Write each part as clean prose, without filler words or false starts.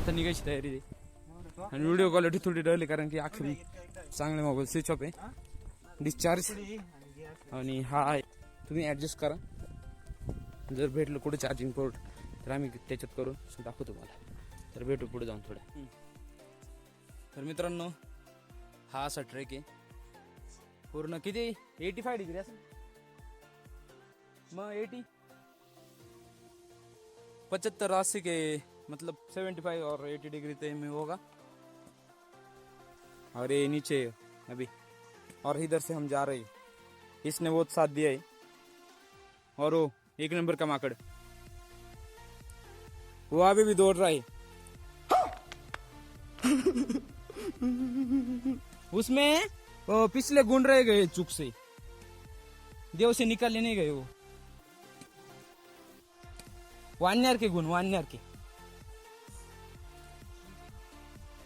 आता निघायची तयारी आहे. आणि व्हिडिओ क्वालिटी थोडी राहिली कारण की अक्षर चांगले मोबाईल स्विच ऑफ आहे, डिस्चार्ज. आणि हा आहे, तुम्ही ॲडजस्ट करा. जर भेटलं कुठे चार्जिंग पोर्ट तर आम्ही त्याच्यात करून दाखवतो तुम्हाला. तर भेटू पुढे जाऊन थोडं. तर मित्रांनो, हा असा ट्रेक आहे. पूर्ण किती 85 डिग्री असेल मग 75-80 के मतलब 75 और 80 डिग्री तक में होगा. और ये नीचे अभी, और इधर से हम जा रहे हैं. इसने बहुत साथ दिया है. और वो 1 नंबर का माकड़, वो अभी भी दौड़ रहा है. उसमें वो पिछले गुण रह गए चुक से, देव से निकालने नहीं गए वो. वान्यार के गुण, वान्यार के.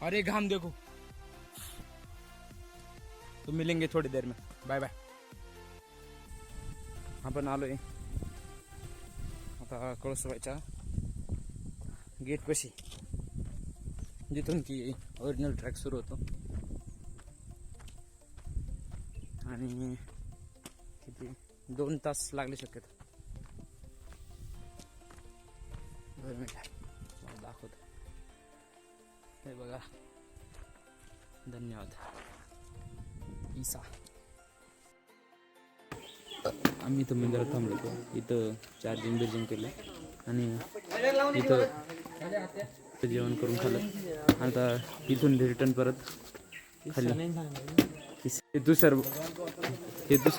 और ये घाम देखो. तो मिलेंगे थोड़ी देर में. Bye bye. आपण आलोय आता कळसवायच्या गेट पाशी, जिथून की ओरिजिनल ट्रॅक सुरू होतो. आणि किती 2 तास लागले शक्यतो. 2 मिनिट दाखवतो. हे बघा. धन्यवाद ईसा. आम्ही इथं मंदिरात थांबलो होतो. इथं चार्जिंग केलं आणि इथं जेवण करून खाल्लं. आता इथून रिटर्न परत खाली. हे दुसर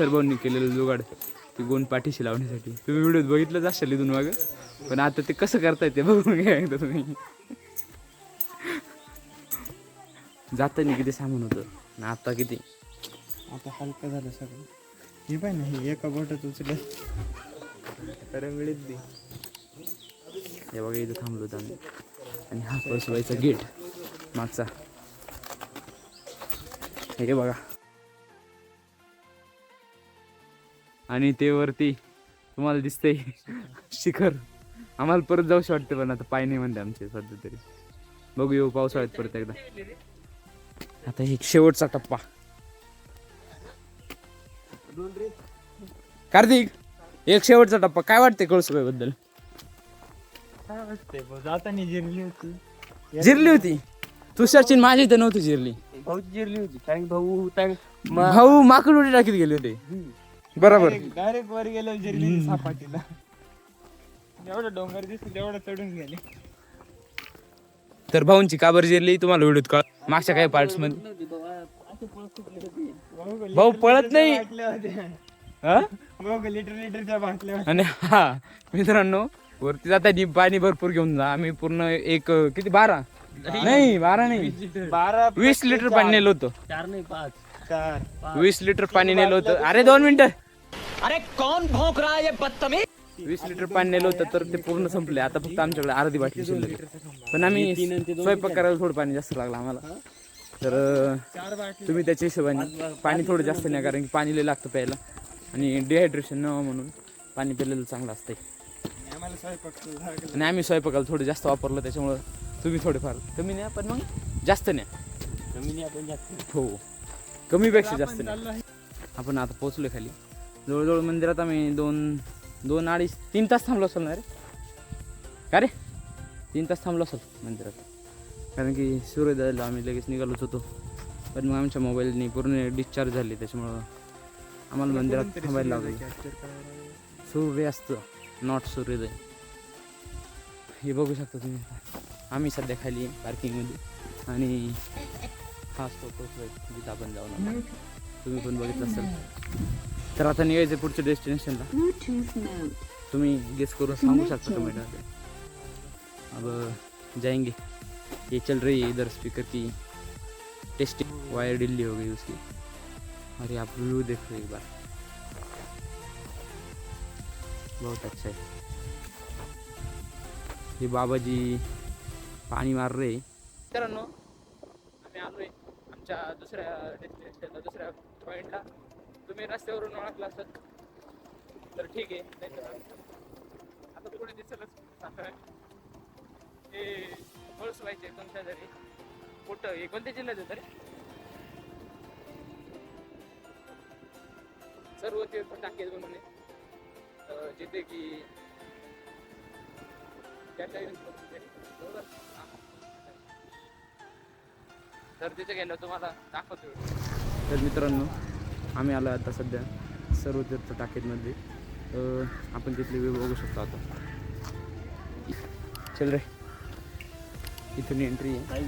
भाऊंनी केलेलं जुगाड ती गोंड पाठीशी लावण्यासाठी. तुम्ही व्हिडिओत बघितलंच असेल इथून मागं, पण आता ते कसं करताय ते बघून घ्या एकदा तुम्ही. जाताना किती सामान होतं ना, आता किती आता हलकं झालं सगळं. हे पाय ना, हे एका बोटात उचललं रंगळीत दे. हे बघा इथं थांबलो होतो आम्ही. आणि हा कळसवायचा गेट मागचा. हे बघा. आणि ते वरती तुम्हाला दिसतंय शिखर. आम्हाला परत जाऊशी वाटते, पण आता पाय नाही म्हणते आमचे सध्या तरी. बघू येऊ पावसाळ्यात परत एकदा. आता एक शेवटचा टप्पा. कार्तिक, एक शेवटचा टप्पा. काय वाटते कळसुबाई बद्दल? काय वाटतंय जाताना जिरली होती. जिरली होती. तुषारची माझी तर नव्हती जिरली. भाऊ जिरली होती. भाऊ माकड उडी टाकीत गेले होते. बरोबर. डायरेक्ट वर गेलो जिरली सपाटीला. एवढं डोंगर दिसत तेवढं चढून गेले. तर भाऊंची काबर जिरली तुम्हाला व्हिडिओत कळ. मागच्या काही पार्ट्स मध्ये भाऊ पळत नाही. लिटरच्या बाटल्या. आणि हा मित्रांनो, वरती जाता पाणी भरपूर घेऊन जा. आम्ही पूर्ण एक किती 12 नाही 20 लिटर पाणी नेलं होतं. 4 नाही 5 20 लिटर पाणी नेलं होतं. अरे 2 मिनिटं. अरे कौन भौंक रहा है ये बदतमीज. 20 लिटर पाणी नेलं होतं तर ते पूर्ण संपले. आता फक्त आमच्याकडे अर्धी बाटली शिल्लक आहे. पण आम्ही स्वयंपाक करायला थोडं पाणी जास्त लागलं आम्हाला. तर तुम्ही त्याच्या हिशोबाने पाणी थोडं जास्त नाही, कारण की पाणी लय लागतं प्यायला. आणि डिहायड्रेशन न म्हणून पाणी पिलेलं चांगलं असतंय. आणि आम्ही स्वयंपाकाला थोडं जास्त वापरलं, त्याच्यामुळं तुम्ही थोडेफार कमी न्या, पण मग जास्त न्या. हो, कमीपेक्षा जास्त न्या. आपण आता पोचलो खाली. जवळजवळ मंदिरात आम्ही 2-2.5-3 तास थांबलो असेल ना रे. का रे 3 तास थांबलो असेल मंदिरात, कारण की सूर्योदयाला आम्ही लगेच निघालोच होतो. पण मग आमच्या मोबाईलने पूर्ण डिस्चार्ज झाले, त्याच्यामुळं आम्हाला मंदिरात थांबायला लागलं. सूर्यास्त नॉट सूर्योदय. हे बघू शकता तुम्ही. आम्ही सध्या खाली पार्किंगमध्ये. आणि हा स्टॉप जिथं आपण जाऊन तुम्ही पण बघितलं असेल. तर आता निघायचं पुढच्या डेस्टिनेशनला. तुम्ही गेस करून सांगू शकता कमेंटमध्ये. अब जाएंगे. ये चल रही है इधर स्पीकर की टेस्टिंग. वायर ढीली हो गई उसकी. अरे आप व्यू देखो एक बार, बहुत अच्छा है. हे बाबाजी पाणी मार रहे. मित्रांनो, आम्ही आलोय आमच्या दुसऱ्या डेस्टिनेशनला, दुसऱ्या पॉईंटला. तुम्ही रस्त्यावरून ओळखला असाल तर ठीक आहे. आता पुढे दिसेलच. हे कळसवायचे तुमच्या घरी कुठं हे कोणत्या जिल्ह्यात येतं रे? सर्व तीर्थ टाके म्हणून आहे. जिथे की त्या टाईम बरोबर हा. तर तिथे गेलो तुम्हाला दाखवतो. तर मित्रांनो आम्ही आलो आता सध्या सर्व तीर्थ टाकेमध्ये. आपण तिथले व्ह्यू बघू शकतो आता. चल रे इथून एंट्री आहे.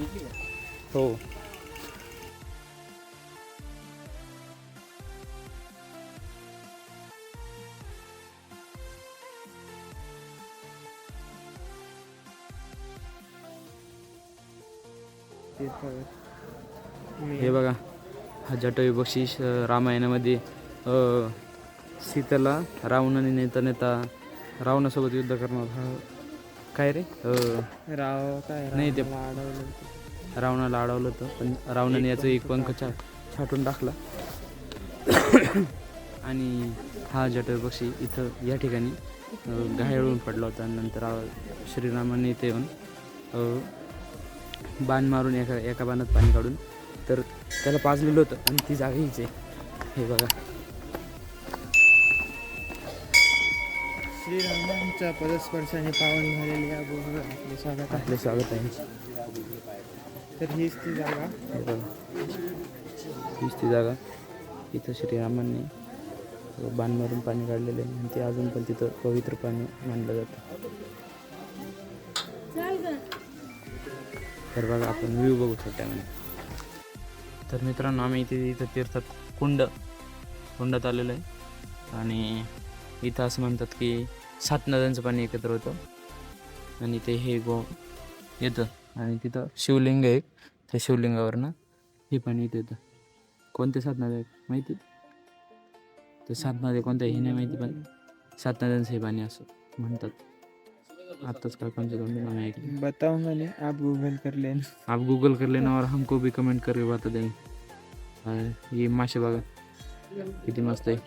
हो हे बघा हा जटायू बक्षीस रामायणामध्ये सीतेला रावणाने नेता नेता रावणासोबत युद्ध करणार हा काय रे राव काय नाही ते रावणाला अडवलं होतं पण रावणाने याचं एक पंख छाटून टाकला. आणि हा जटायू पक्षी इथं या ठिकाणी घायाळून पडला होता. नंतर श्रीरामाने इथे येऊन बाण मारून एका बाणात पाणी काढून तर त्याला पाजलेलं होतं आणि ती जागा हीच आहे. हे बघा श्रीरामांच्या पदस्पर्शाने पावन झालेले या भूमीवर आपले स्वागत आहे. तर हीच ती जागा. हे बघा हीच ती जागा इथं श्रीरामांनी बाण मारून पाणी काढलेलं आहे आणि ते अजून पण तिथं पवित्र पाणी मानलं जातं. तर बघा आपण व्ह्यू बघू त्यामध्ये. तर मित्रांनो आम्ही इथं तीर्थात कुंडात आलेलो आहे आणि इथं असं म्हणतात की 7 नद्यांचं पाणी एकत्र होतं आणि ते हे येतं आणि तिथं शिवलिंग आहे. त्या शिवलिंगावरनं हे पाणी इथं येतं. कोणते 7 नद्या आहेत माहिती? ते 7 नद्या कोणत्या हे नाही माहिती पण 7 नद्यांचं हे पाणी असं म्हणतात. आत्ताच काकांच्या तोंडून आम्ही ऐकलं. बताओ मैंने आप गूगल कर लेना और हमको भी कमेंट करके बता देंगे. ये मासे बघा किती मस्त आहे.